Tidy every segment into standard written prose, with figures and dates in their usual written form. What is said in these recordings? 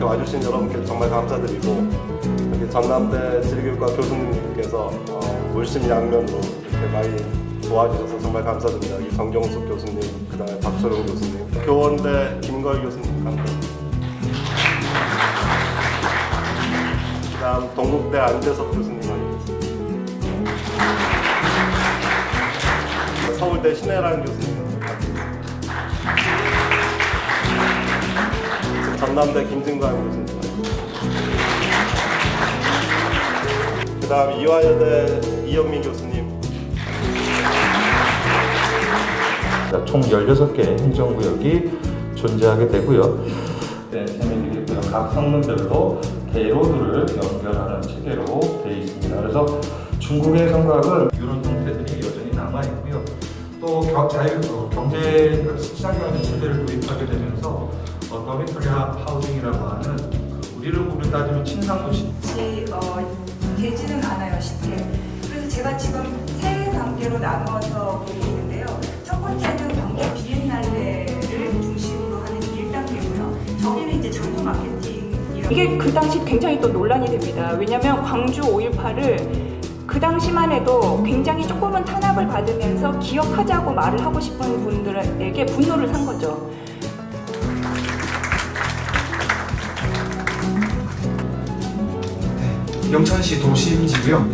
와주신 여러분께 정말 감사드리고, 이렇게 전남대 지리교육과 교수님들께서 물심양면으로 이렇게 많이 도와주셔서 정말 감사드립니다. 여기 정경숙 교수님, 그 다음에 박철웅 교수님, 교원대 김걸 교수님 감사드립니다. 그 다음 동국대 안재석 교수님 와주셨습니다. 서울대 신혜란 교수님 전남대 김진관 교수님, 그 다음 이화여대 이영민 교수님, 총 16개의 행정구역이 존재하게 되고요. 네, 세면이고요. 각 성능별로 대로들을 연결하는 체계로 되어 있습니다. 그래서 중국의 성곽은 이런 형태들이 여전히 남아 있고요. 또 경제 시장 경제 체제를 도입하게 되면서 더미터리 하우징이라고 하는 우리를 따지면 친상도시. 되지는 않아요, 쉽게. 그래서 제가 지금 세 단계로 나누어서 보고 있는데요. 첫 번째는 광주 비엔날레를 중심으로 하는 1단계고요. 저기는 이제 장소 마케팅이라고. 이게 그 당시 굉장히 또 논란이 됩니다. 왜냐하면 광주 5.18을 그 당시만 해도 굉장히 조금은 탄압을 받으면서 기억하자고 말을 하고 싶은 분들에게 분노를 산 거죠. 영천시 도심지고요.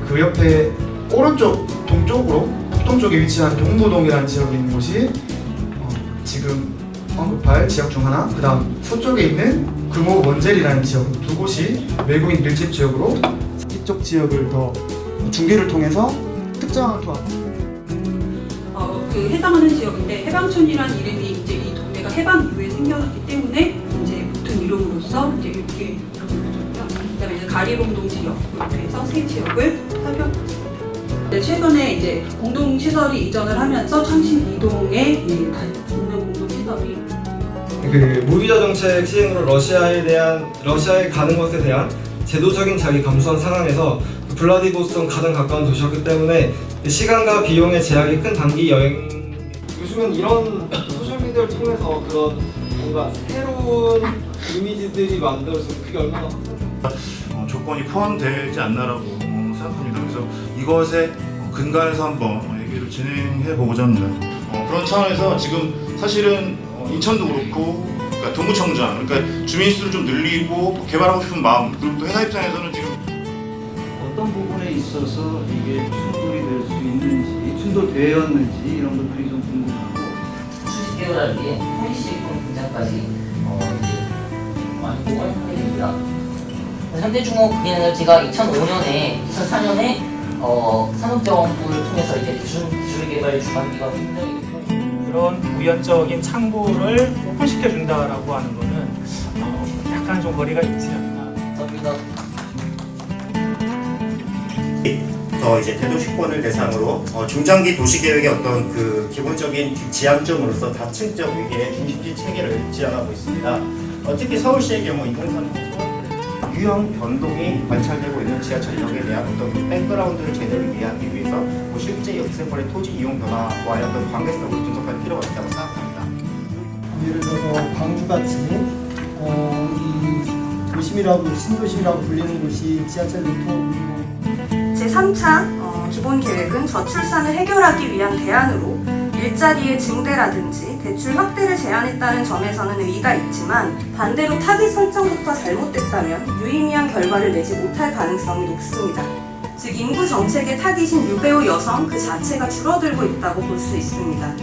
그 옆에 오른쪽 동쪽으로 북동쪽에 위치한 동부동이라는 지역이 있는 곳이 지금 언급할 지역 중 하나, 그 다음 서쪽에 있는 금호 원젤이라는 지역, 두 곳이 외국인 밀집 지역으로 이쪽 지역을 더 중계를 통해서 특정한 투합. 그 해당하는 지역인데 해방촌이라는 이름이 이제 이 동네가 해방 이후에 생겨났기 때문에 이제 붙은 이름으로서 이제 이렇게 이름을 붙였고요. 그다음에 이제 가리봉동 지역 이렇게 해서 세 지역을 살펴봤습니다. 최근에 이제 공동 시설이 이전을 하면서 창신 이동에 있는 공동 시설이 그 무비자 정책 시행으로 러시아에 가는 것에 대한 제도적인 자기 감수한 상황에서 블라디보스토크는 가장 가까운 도시였기 때문에 시간과 비용의 제약이 큰 단기 여행. 요즘은 이런 소셜 미디어를 통해서 그런 뭔가 새로운 이미지들이 만들어지고 그게 얼마나 조건이 포함되지 않나라고 생각합니다. 그래서 이것에 근간에서 한번 얘기를 진행해 보고자 합니다. 그런 차원에서 지금 사실은 인천도 그렇고, 그러니까 동구청장, 그러니까 주민 수를 좀 늘리고 개발하고 싶은 마음, 그리고 또 회사 입장에서는 지금 어떤 부분에 있어서 이게 충돌이 될 수 있는지, 충돌되었는지 이런 것들이 좀 궁금하고. 수십 개월 뒤에 헬시콘 분장까지 완공을 하게 됩니다. 현대중공그린에너지가 2004년에 산업정부를 통해서 이제 기술 개발 주관기관 선정이 됐고, 그런 우연적인 창구를 오픈시켜 준다라고 하는 거는 약간 좀 거리가 있지 않나. 더 이제 대도시권을 대상으로 중장기 도시계획의 어떤 그 기본적인 지향점으로서 다층적 위계 중심지 체계를 지향하고 있습니다. 특히 서울시의 경우 2030 유형 변동이 관찰되고 있는 지하철역에 대한 어떤 백그라운드를 제대로 이해하기 위해서 실제 역세권의 토지 이용 변화와의 어떤 관계성을 분석할 필요가 있다고 생각합니다. 예를 들어서 광주같이 이 도심이라고 신도심이라고 불리는 곳이 지하철 유통 제3차 기본계획은 저출산을 해결하기 위한 대안으로 일자리의 증대라든지 대출 확대를 제안했다는 점에서는 의의가 있지만, 반대로 타깃 설정부터 잘못됐다면 유의미한 결과를 내지 못할 가능성이 높습니다. 즉 인구 정책의 타깃인 유배우 여성 그 자체가 줄어들고 있다고 볼 수 있습니다.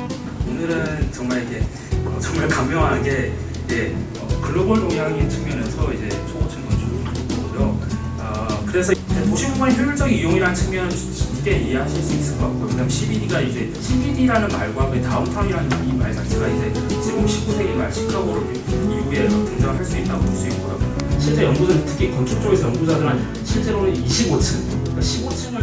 오늘은 정말 이게 정말 감명하게 글로벌 동향의 측면에서 이제 초고층 건축이고요. 그래서 도시공간의 효율적인 이용이라는 측면은 쉽게 이해하실 수 있을 것 같고요. 그다음 CBD가 이제 CBD라는 말과 그 다운타운이라는 이 말 자체가 이제 19세기 말 시카고 이후에 등장할 수 있다고 볼 수 있고요. 실제 연구자들, 특히 건축 쪽에서 연구자들은 실제로는 25층, 그러니까 15층을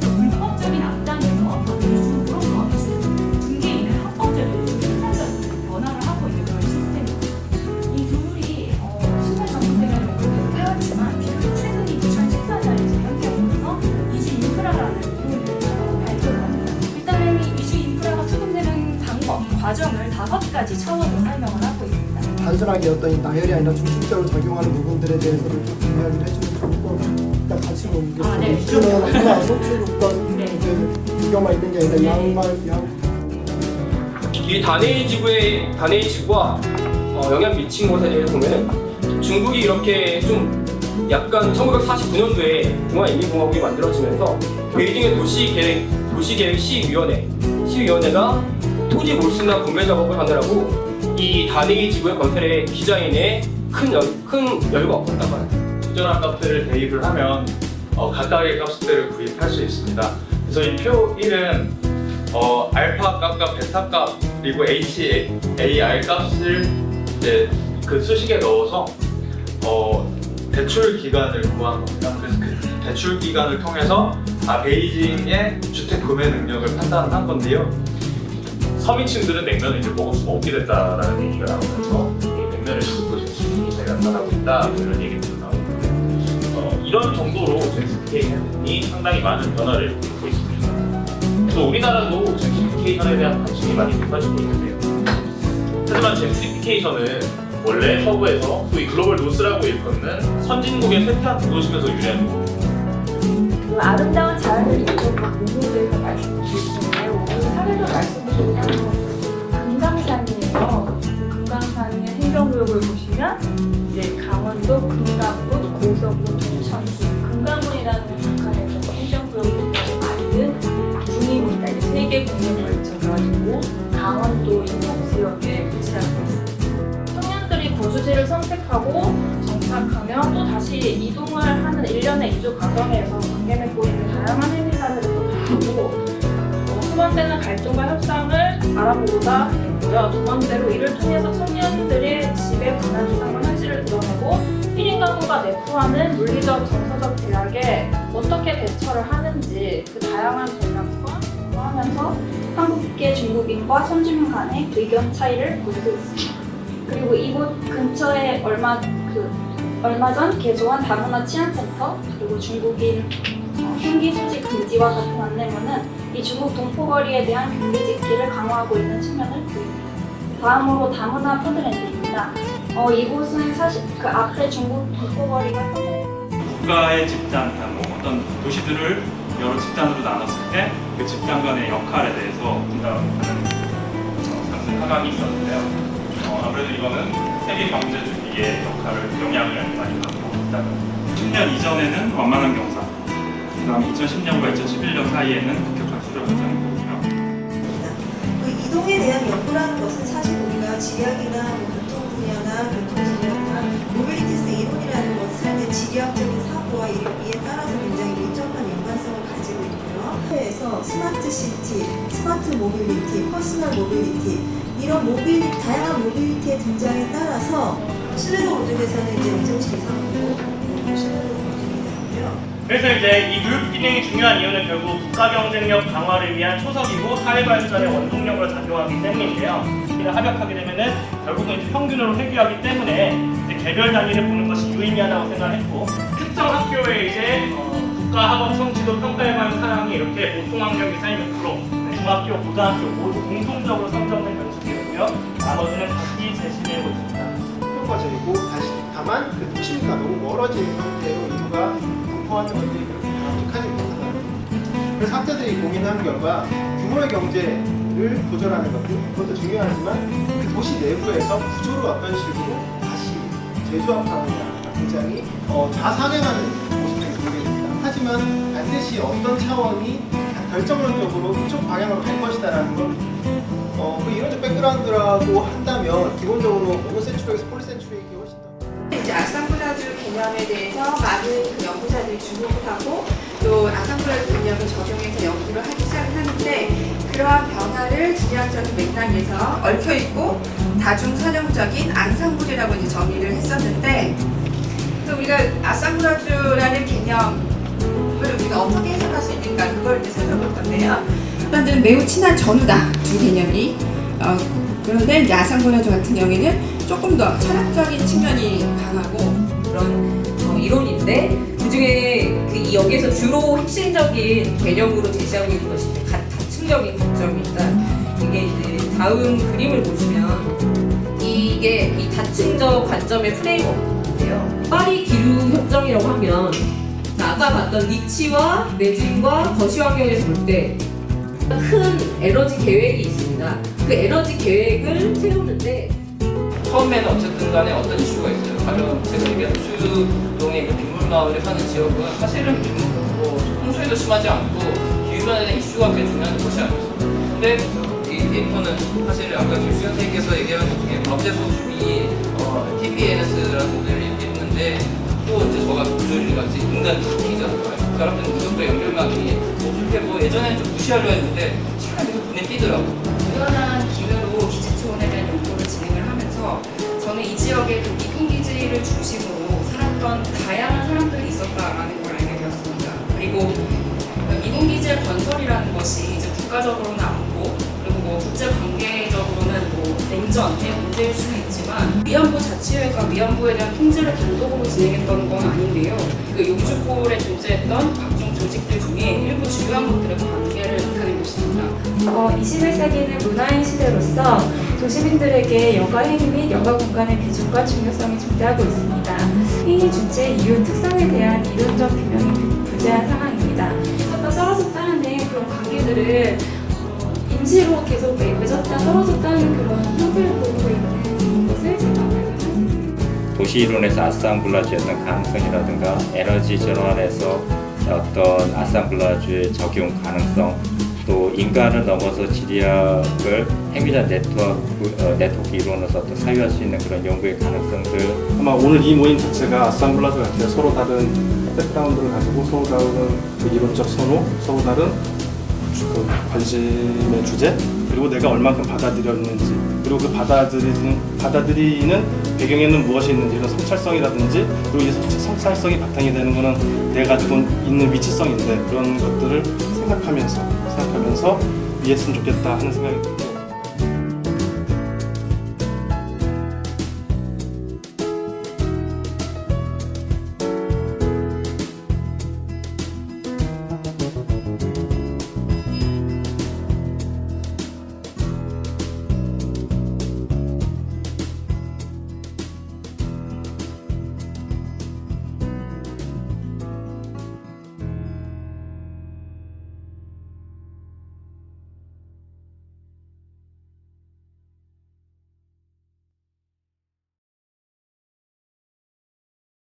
불법적인 앞당에서 그런 건축 중개에 있는 합법적인 생산적인 변화를 하고 있는 그런 시스템입니다. 이 둘이 10년 전부터 연구를 해왔지만 최근에 2014년에 재연계하면서 이주 인프라라는 이름을 발표를 합니다. 일단은 이주 인프라가 추진되는 방법, 과정을 5가지 차원으로 설명을 하고 있습니다. 단순하게 어떤 이 나열이 아니라 중심적으로 작용하는 부분들에 대해서도 좀 이야기를 해주면 좋을 것 같아요. 일단 같이 보는 게 이주는 하나, 소출국과 비교만 있는 게 아니라 이 다네이 지구와 영향 미친 것에 대해서 보면 중국이 이렇게 좀 약간 1949년도에 중화인민공화국이 만들어지면서 베이징의 도시계획 시위원회가 토지 몰수나 분배 작업을 하느라고 이 다네이 지구의 건설에 디자인에 큰 여유가 없었다고 합니다. 적절한 값들을 대입을 하면 각각의 값들을 구입할 수 있습니다. 그래서 이 표 1은 알파 값과 베타 값 그리고 HAR 값을 이제 그 수식에 넣어서 대출 기간을 구한 겁니다. 그래서 그 대출 기간을 통해서 베이징의 주택 구매 능력을 판단을 한 건데요. 서민층들은 냉면을 이제 먹을 수가 없게 됐다라는 얘기가 나오면서 냉면을 수급도 수준이 나타나고 있다 이런 얘기들도 나오고 이런 정도로 젠시피케이션이 상당히 많은 변화를 보이고 있습니다. 그래서 우리나라도 젠시피케이션에 대한 관심이 많이 높아지고 있는데요. 하지만 젠시피케이션은 원래 서구에서 소위 글로벌 노스라고 일컫는 선진국의 쇠퇴한 도도시에서 유래한 거고 그 아름다운 자연을 이루는 부분들에서 말씀드리는데 오늘 사례로 말씀드리면 금강산이에요. 금강산의 행정구역을 보시면 이제 강원도, 금강군, 고성군, 춘천시, 금강군이라는 북한에서 행정구역을 만든 중입니다. 3개 군에 걸쳐가지고 강원도 인목지역에 위치하고 있습니다. 청년들이 거주지를 선택하고 정착하면 또 다시 이동을 하는 일련의 이주 과정에서 관계 맺고 있는 다양한 행위사들을 또 다루고 첫 번째는 갈등과 협상을 알아보고자 했고요. 두 번째로 이를 통해서 청년들의 집에 관한 주장과 현실을 드러내고 1인 가구가 내포하는 물리적 정서적 제약에 어떻게 대처를 하는지 그 다양한 전략과 하면서 한국계 중국인과 선주민 간의 의견 차이를 보이고 있습니다. 그리고 이곳 근처에 얼마 전 개소한 다문화 치안센터 그리고 중국인 흉기 소지 금지와 같은 안내문은 이 중국 동포거리에 대한 경계짓기를 강화하고 있는 측면을 보입니다. 다음으로 다문화 푸드랜드입니다. 이곳은 사실 그 앞에 중국 동포거리가 국가의 집단, 어떤 도시들을 여러 집단으로 나눴을 때 그 집단 간의 역할에 대해서 분담하는 상승 하강이 있었는데요. 아무래도 이거는 세계 경제 주기의 영향을 많이 받고 있다는 10년 이전에는 완만한 경사, 그 다음 2010년과 2011년 사이에는 급격한 수렴 현상이 보이고요. 그 이동에 대한 연구라는 것은 사실 우리가 지역이나 교통 분야나 교통진료나 모빌리티스 이론이라는 것은 지리학적인 사고와 이에 따라서 굉장히 밀접한 연관성을 가지고 있고요. 해외에서 스마트 시티, 스마트 모빌리티, 퍼스널 모빌리티 이런 다양한 모빌리티의 등장에 따라서 신뢰도 보증에서는 이제 0.7 이상으로 신뢰도 보증이 되고요. 그래서 이제 이 교육 기능이 중요한 이유는 결국 국가 경쟁력 강화를 위한 초석이고 사회 발전의 원동력으로 작용하기 때문인데요. 이를 합격하게 되면은 결국은 이제 평균으로 회귀하기 때문에 이제 개별 단위를 보는 것이 유의미하다고 생각했고 특정 학교의 이제 국가 학업 성취도 평가에 관한 사항이 이렇게 보통 학력 이상이 몇 프로, 중학교, 고등학교 모두 공통적으로 선정된 변수이고요. 나머지는 다시 재심해보고 있습니다. 효과적이고 다만 그 도심과 너무 멀어진 상태로 인구가 분포하는 것들이 그렇게 바람직하지 못하다. 그래서 학자들이 고민한 결과 규모의 경제를 도전하는 그것도 중요하지만 그 도시 내부에서 구조를 어떤 식으로 다시 재조합하느냐가 굉장히 자상행하는 모습들이 보게 됩니다. 하지만 반드시 어떤 차원이 결정론적으로 그쪽 방향으로 갈 것이다라는 걸 그 이론적 백그라운드라고 한다면 기본적으로 모노센츄리에서 폴리센츄리에게 훨씬 더 이제 아상블라주 개념에 대해서 많은 그 연구자들이 주목을 하고 또 아상블라주 개념을 적용해서 연구를 하기 시작하는데 그러한 변화를 지리학적인 맥락에서 얽혀있고 다중선형적인 앙상블이라고 이제 정의를 했었는데 그래서 우리가 아상블라주라는 개념을 우리가 어떻게 해석할 수 있는가 그걸 이제 살펴볼 건데요. 일단은 매우 친한 전후다 두 개념이 그런데 이제 아상블라주 같은 경우에는 조금 더 철학적인 측면이 강하고 그런 이론인데 그중에 여기에서 주로 핵심적인 개념으로 제시하고 있는 것이 다층적인 관점입니다. 이게 이제 다음 그림을 보시면 이게 이게 이 다층적 관점의 프레임워크인데요. 파리 기후 협정이라고 하면 아까 봤던 니치와 내진과 거시 환경에서 볼 때 큰 에너지 계획이 있습니다. 그 에너지 계획을 세우는데 처음에는 어쨌든 간에 어떤 이슈가 있어요. 가령 제가 얘기한 수유동의 그 빗물마을에 사는 지역은 사실은 홍수에도 심하지 않고 기후변화에 대한 이슈가 굉장히 중요한 곳이 아니었어요. 근데 이 페이퍼는 사실 아까 김수현 선생님께서 얘기한 것 중에 롯데 소집이 TPNS라는 모델을 얘기했는데 또 이제 저가 조율이 같이 인간 기기잖아요. 그 사람들은 무적도 연결망이 뭐 예전에는 좀 무시하려 했는데 최근에 계속 눈에 띄더라고요. 유연한 기능으로 기지초원에 대한 연구를 진행을 하면서 저는 이 지역의 그 미군기지를 중심으로 살았던 다양한 사람들이 있었다라는 걸 알게 되었습니다. 그리고 미군기지의 건설이라는 것이 이제 국가적으로는 않고 그리고 뭐 국제관계적으로는 뭐 냉전의 문제일 수는 있지만 위안부 자치회가 위안부에 대한 통제를 단독으로 진행했던 건 아닌데요. 그 용주골에 존재했던 각종 조직들 중에 일부 중요한 것들의 관계를 나타낸 것입니다. 21세기는 문화의 시대로서 도시민들에게 여가 행위 및 여가 공간의 비중과 중요성이 증대하고 있습니다. 행위 주체, 이유, 특성에 대한 이론적 규명이 부재한 상황입니다. 떨어졌다 하는 그런 관계들을 임시로 계속 맺었다 떨어졌다는 그런 형태를 보이고 있는 것을 제가 발견했습니다. 도시 이론에서 아상블라주였던 가능성이라든가 에너지 전환에서 어떤 아상블라주의 적용 가능성, 또 인간을 넘어서 지리학을 핵미자 네트워크 이론으로서 또 사유할 수 있는 그런 연구의 가능성들. 아마 오늘 이 모임 자체가 아상블라주 같아요. 서로 다른 백그라운드를 가지고 서로 다른 그 이론적 선호, 서로 다른 그 관심의 주제, 그리고 내가 얼만큼 받아들였는지, 그리고 그 받아들이는 배경에는 무엇이 있는지, 이런 성찰성이라든지, 그리고 이 성찰성이 바탕이 되는 거는 내가 가지고 있는 위치성인데 그런 것들을 생각하면서 이해했으면 좋겠다 하는 생각이 듭니다.